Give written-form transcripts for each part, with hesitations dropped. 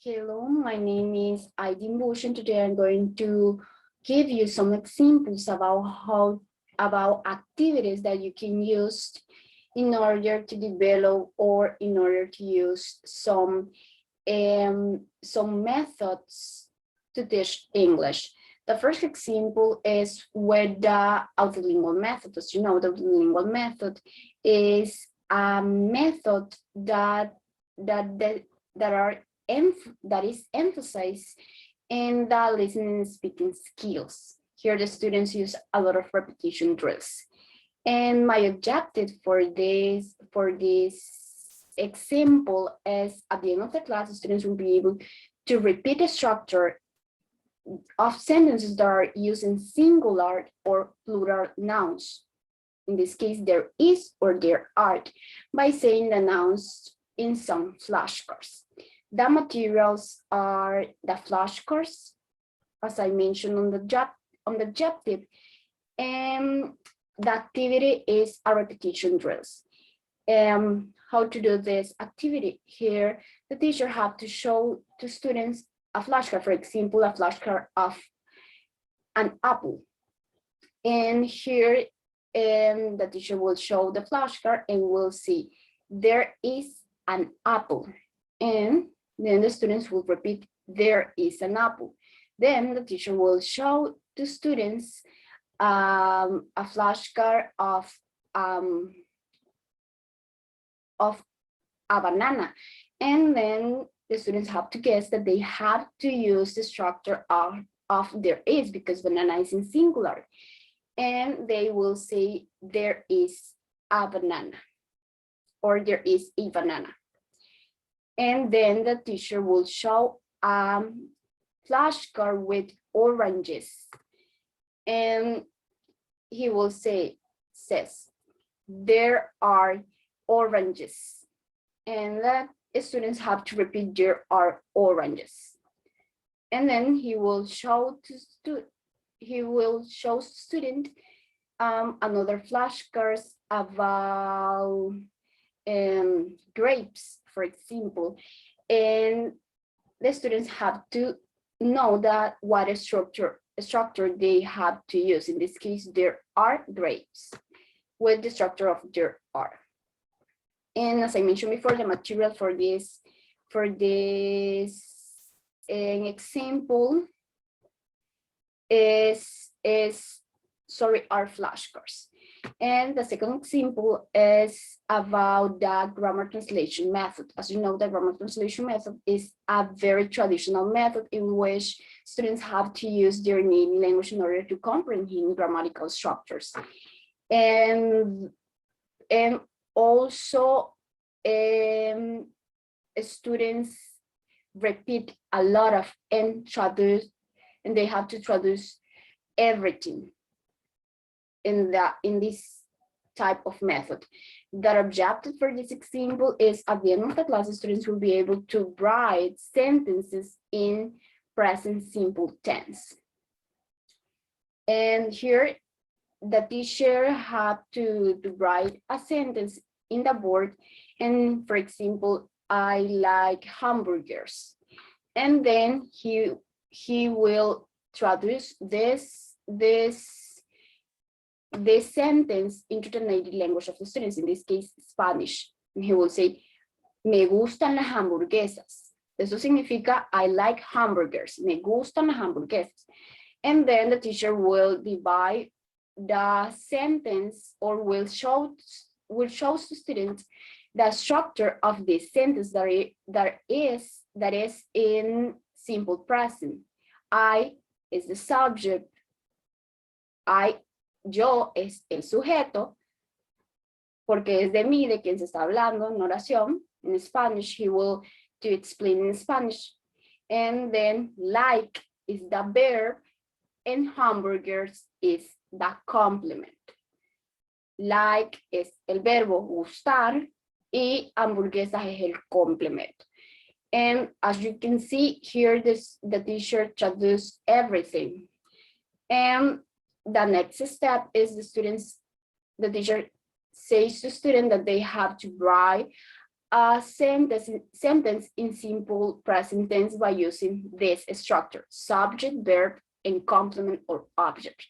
Hello, my name is Aydin Bush, and today I'm going to give you some examples about activities that you can use in order to develop or in order to use some methods to teach English. The first example is with the autolingual method. As you know, the autolingual method is a method that are that is emphasized in the listening and speaking skills. Here the students use a lot of repetition drills. And my objective for this example is at the end of the class, the students will be able to repeat the structure of sentences that are using singular or plural nouns. In this case, there is or there are, by saying the nouns in some flashcards. The materials are the flashcards, as I mentioned on the objective, and the activity is a repetition drills. How to do this activity here, the teacher have to show to students a flashcard, for example, a flashcard of an apple. And here the teacher will show the flashcard and we'll see there is an apple. And then the students will repeat, there is an apple. Then the teacher will show to students a flashcard of a banana. And then the students have to guess that they have to use the structure of there is, because banana is in singular. And they will say there is a banana or there is a banana. And then the teacher will show a flashcard with oranges. And he will says, there are oranges. And the students have to repeat, there are oranges. And then he will show student another flashcards about grapes, for example, and the students have to know that what structure they have to use. In this case, there are grapes with the structure of there are. And as I mentioned before, the material for this an example are flashcards. And the second example is about the grammar translation method. As you know, the grammar translation method is a very traditional method in which students have to use their native language in order to comprehend grammatical structures. And also students repeat a lot of and they have to traduce everything in this type of method. The objective for this example is at the end of the class, students will be able to write sentences in present simple tense. And here the teacher had to write a sentence in the board. And for example, I like hamburgers. And then he will traduce this sentence into the native language of the students, in this case, Spanish. And he will say, me gustan las hamburguesas. Eso significa, I like hamburgers. Me gustan las hamburguesas. And then the teacher will divide the sentence or will show to students the structure of this sentence that is in simple present. I is the subject. Yo es el sujeto, porque es de mí, de quien se está hablando en oración. In Spanish, he will to explain in Spanish. And then like is the verb and hamburgers is the complement. Like es el verbo gustar y hamburguesas es el complemento. And as you can see here, the teacher traduced everything. And the next step is the teacher says to students that they have to write a sentence in simple present tense by using this structure: subject, verb, and complement or object.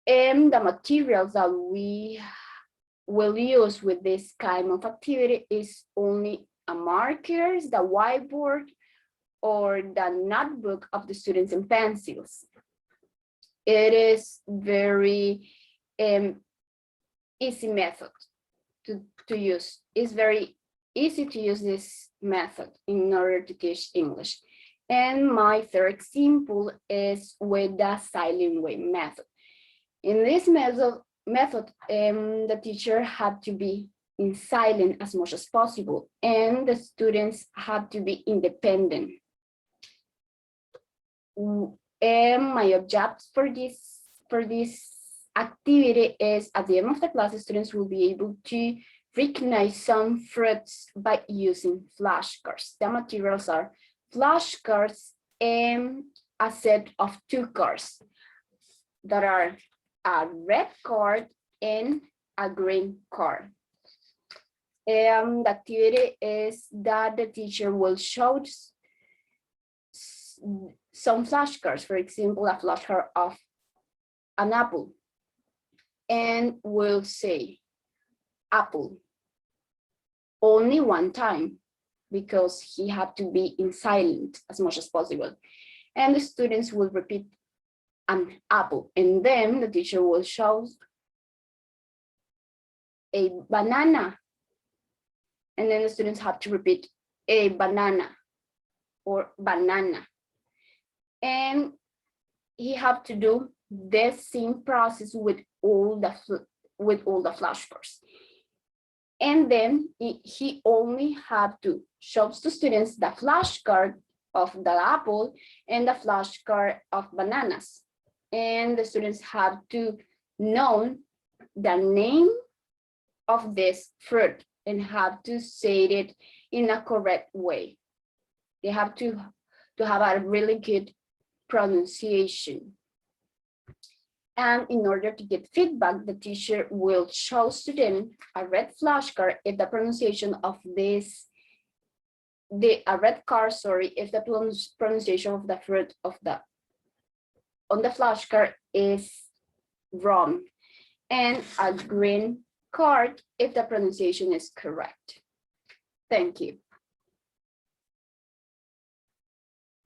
And the materials that we will use with this kind of activity is only a markers, the whiteboard, or the notebook of the students and pencils. It is very easy method to use. It's very easy to use this method in order to teach English. And my third example is with the silent way method. In this method, the teacher had to be in silent as much as possible, and the students had to be independent. And my objectives for this activity is, at the end of the class, the students will be able to recognize some fruits by using flashcards. The materials are flashcards and a set of 2 cards that are a red card and a green card. The activity is that the teacher will show some flashcards, for example, a flashcard of an apple, and will say apple only one time because he had to be in silent as much as possible. And the students will repeat an apple, and then the teacher will show a banana, and then the students have to repeat a banana or banana. And he have to do the same process with all the flashcards. And then he only have to show the students the flashcard of the apple and the flashcard of bananas. And the students have to know the name of this fruit and have to say it in a correct way. They have to have a really good pronunciation. And in order to get feedback, the teacher will show student a red flashcard if the pronunciation of a red card, sorry, if the pronunciation of the fruit on the flashcard is wrong, and a green card if the pronunciation is correct. Thank you.